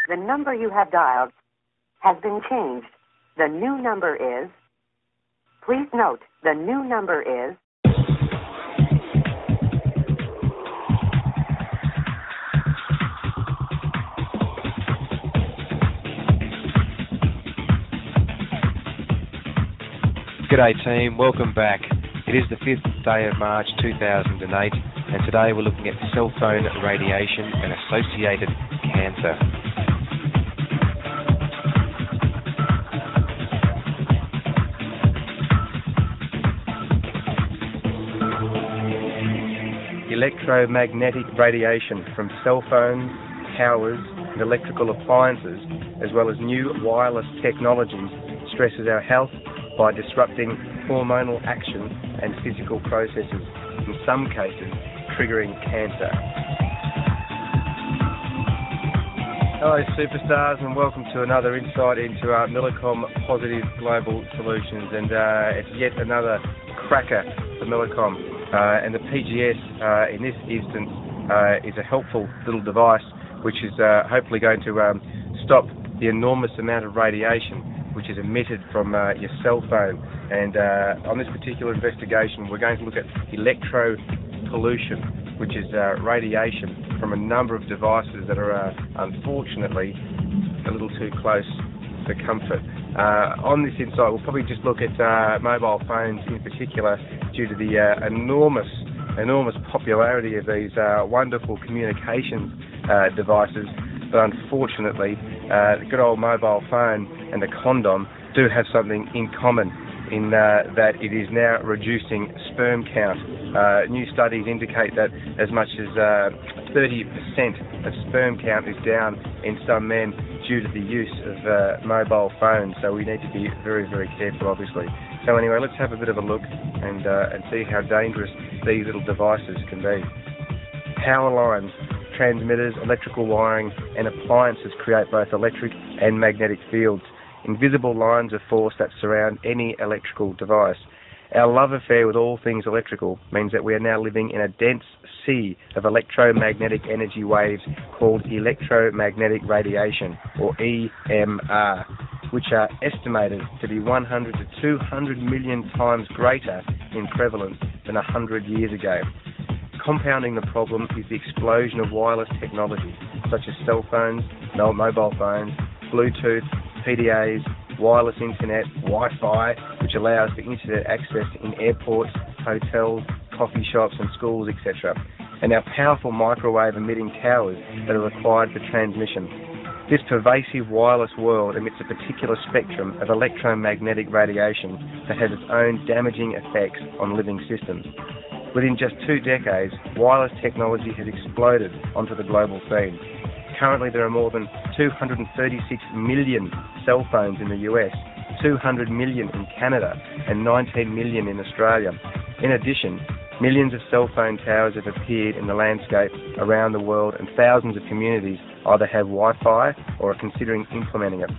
The number you have dialed has been changed. The new number is... Please note, the new number is... G'day team, welcome back. It is the 5th day of March 2008 and today we're looking at cell phone radiation and associated cancer. Electromagnetic radiation from cell phones, towers and electrical appliances, as well as new wireless technologies, stresses our health by disrupting hormonal action and physical processes, in some cases triggering cancer. Hello superstars and welcome to another insight into our Millicom Positive Global Solutions, and it's yet another cracker for Millicom, and the PGS in this instance is a helpful little device which is hopefully going to stop the enormous amount of radiation which is emitted from your cell phone. And on this particular investigation we're going to look at electropollution, which is radiation from a number of devices that are unfortunately a little too close for comfort. On this insight we'll probably just look at mobile phones in particular, due to the enormous popularity of these wonderful communications devices. But unfortunately, the good old mobile phone and the condom do have something in common, in that it is now reducing sperm count. New studies indicate that as much as 30% of sperm count is down in some men due to the use of mobile phones. So we need to be very, very careful, obviously. So anyway, let's have a bit of a look and see how dangerous these little devices can be. Power lines, transmitters, electrical wiring and appliances create both electric and magnetic fields, invisible lines of force that surround any electrical device. Our love affair with all things electrical means that we are now living in a dense sea of electromagnetic energy waves called electromagnetic radiation, or EMR, which are estimated to be 100 to 200 million times greater in prevalence than 100 years ago. Compounding the problem is the explosion of wireless technology, such as cell phones, mobile phones, Bluetooth, PDAs, wireless internet, Wi-Fi, which allows for internet access in airports, hotels, coffee shops and schools, etc. And our powerful microwave emitting towers that are required for transmission. This pervasive wireless world emits a particular spectrum of electromagnetic radiation that has its own damaging effects on living systems. Within just 2 decades, wireless technology has exploded onto the global scene. Currently there are more than 236 million cell phones in the US, 200 million in Canada and 19 million in Australia. In addition, millions of cell phone towers have appeared in the landscape around the world, and thousands of communities either have Wi-Fi or are considering implementing it.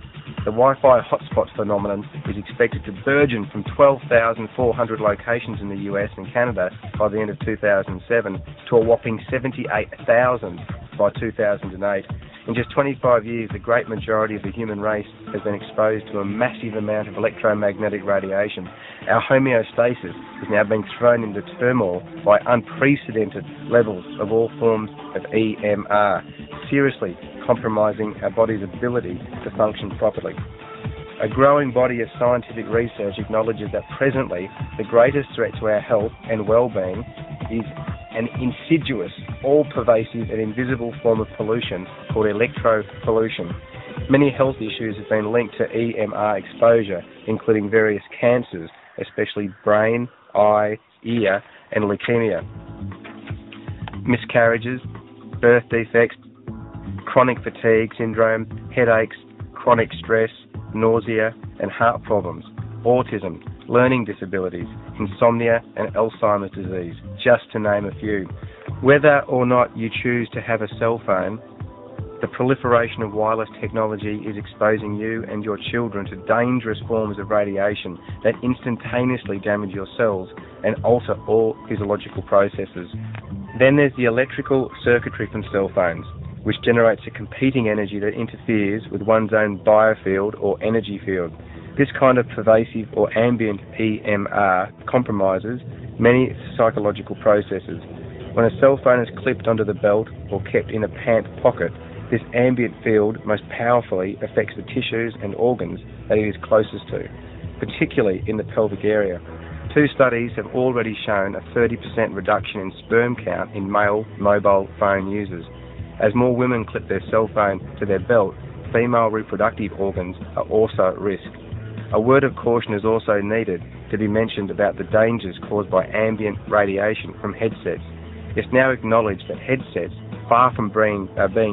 The Wi-Fi hotspot phenomenon is expected to burgeon from 12,400 locations in the US and Canada by the end of 2007 to a whopping 78,000 by 2008. In just 25 years, the great majority of the human race has been exposed to a massive amount of electromagnetic radiation. Our homeostasis is now being thrown into turmoil by unprecedented levels of all forms of EMR, seriously compromising our body's ability to function properly. A growing body of scientific research acknowledges that presently the greatest threat to our health and well-being is an insidious, all-pervasive and invisible form of pollution called electropollution. Many health issues have been linked to EMR exposure, including various cancers, especially brain, eye, ear and leukemia, miscarriages, birth defects, chronic fatigue syndrome, headaches, chronic stress, nausea and heart problems, autism, learning disabilities, insomnia and Alzheimer's disease, just to name a few. Whether or not you choose to have a cell phone, the proliferation of wireless technology is exposing you and your children to dangerous forms of radiation that instantaneously damage your cells and alter all physiological processes. Then there's the electrical circuitry from cell phones. which generates a competing energy that interferes with one's own biofield or energy field. This kind of pervasive or ambient EMR compromises many psychological processes. When a cell phone is clipped onto the belt or kept in a pant pocket, this ambient field most powerfully affects the tissues and organs that it is closest to, particularly in the pelvic area. 2 studies have already shown a 30% reduction in sperm count in male mobile phone users. As more women clip their cell phone to their belt, female reproductive organs are also at risk. A word of caution is also needed to be mentioned about the dangers caused by ambient radiation from headsets. It's now acknowledged that headsets, far from being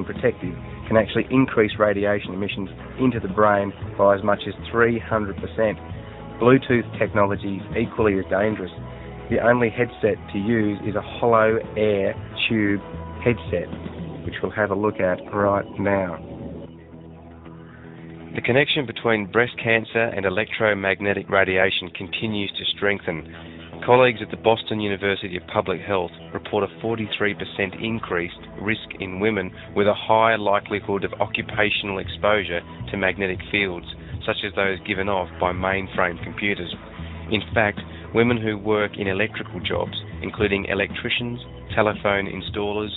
protective, can actually increase radiation emissions into the brain by as much as 300%. Bluetooth technology is equally as dangerous. The only headset to use is a hollow air tube headset, which we'll have a look at right now. The connection between breast cancer and electromagnetic radiation continues to strengthen. Colleagues at the Boston University of Public Health report a 43% increased risk in women with a higher likelihood of occupational exposure to magnetic fields, such as those given off by mainframe computers. In fact, women who work in electrical jobs, including electricians, telephone installers,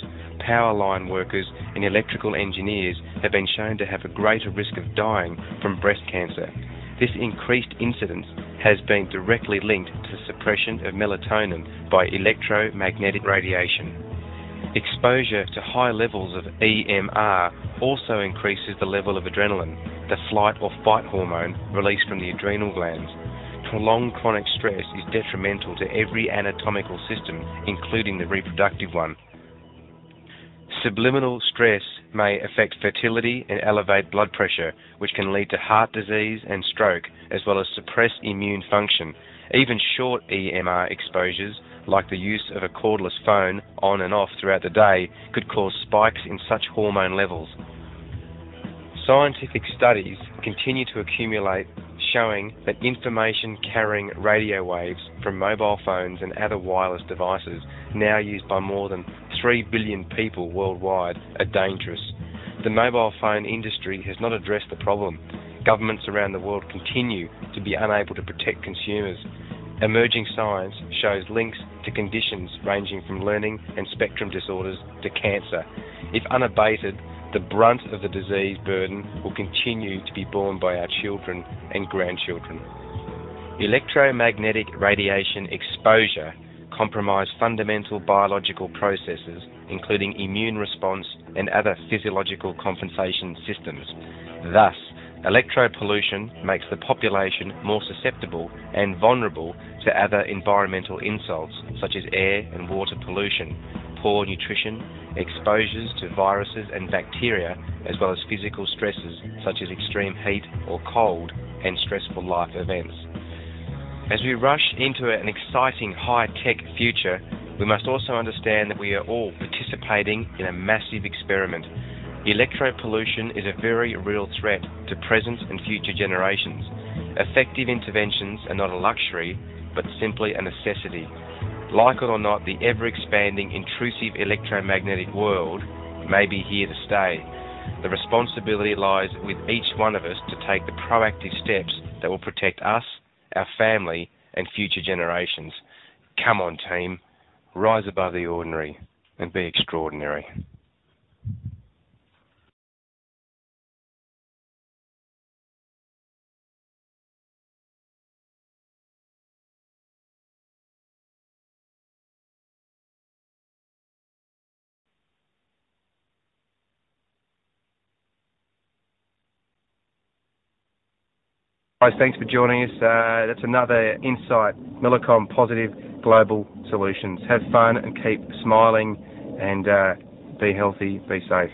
power line workers, and electrical engineers, have been shown to have a greater risk of dying from breast cancer. This increased incidence has been directly linked to the suppression of melatonin by electromagnetic radiation. Exposure to high levels of EMR also increases the level of adrenaline, the flight or fight hormone released from the adrenal glands. Prolonged chronic stress is detrimental to every anatomical system, including the reproductive one. Subliminal stress may affect fertility and elevate blood pressure, which can lead to heart disease and stroke, as well as suppress immune function. Even short EMR exposures, like the use of a cordless phone on and off throughout the day, could cause spikes in such hormone levels. Scientific studies continue to accumulate, showing that information-carrying radio waves from mobile phones and other wireless devices, now used by more than 3 billion people worldwide, are dangerous. The mobile phone industry has not addressed the problem. Governments around the world continue to be unable to protect consumers. Emerging science shows links to conditions ranging from learning and spectrum disorders to cancer. If unabated, the brunt of the disease burden will continue to be borne by our children and grandchildren. Electromagnetic radiation exposure compromises fundamental biological processes, including immune response and other physiological compensation systems. Thus, electropollution makes the population more susceptible and vulnerable to other environmental insults, such as air and water pollution, poor nutrition, exposures to viruses and bacteria, as well as physical stresses such as extreme heat or cold and stressful life events. As we rush into an exciting high-tech future, we must also understand that we are all participating in a massive experiment. Electropollution is a very real threat to present and future generations. Effective interventions are not a luxury, but simply a necessity. Like it or not, the ever-expanding intrusive electromagnetic world may be here to stay. The responsibility lies with each one of us to take the proactive steps that will protect us, our family, and future generations. Come on, team. Rise above the ordinary and be extraordinary. Guys, thanks for joining us. That's another Insight Millicom Positive Global Solutions. Have fun and keep smiling and be healthy, be safe.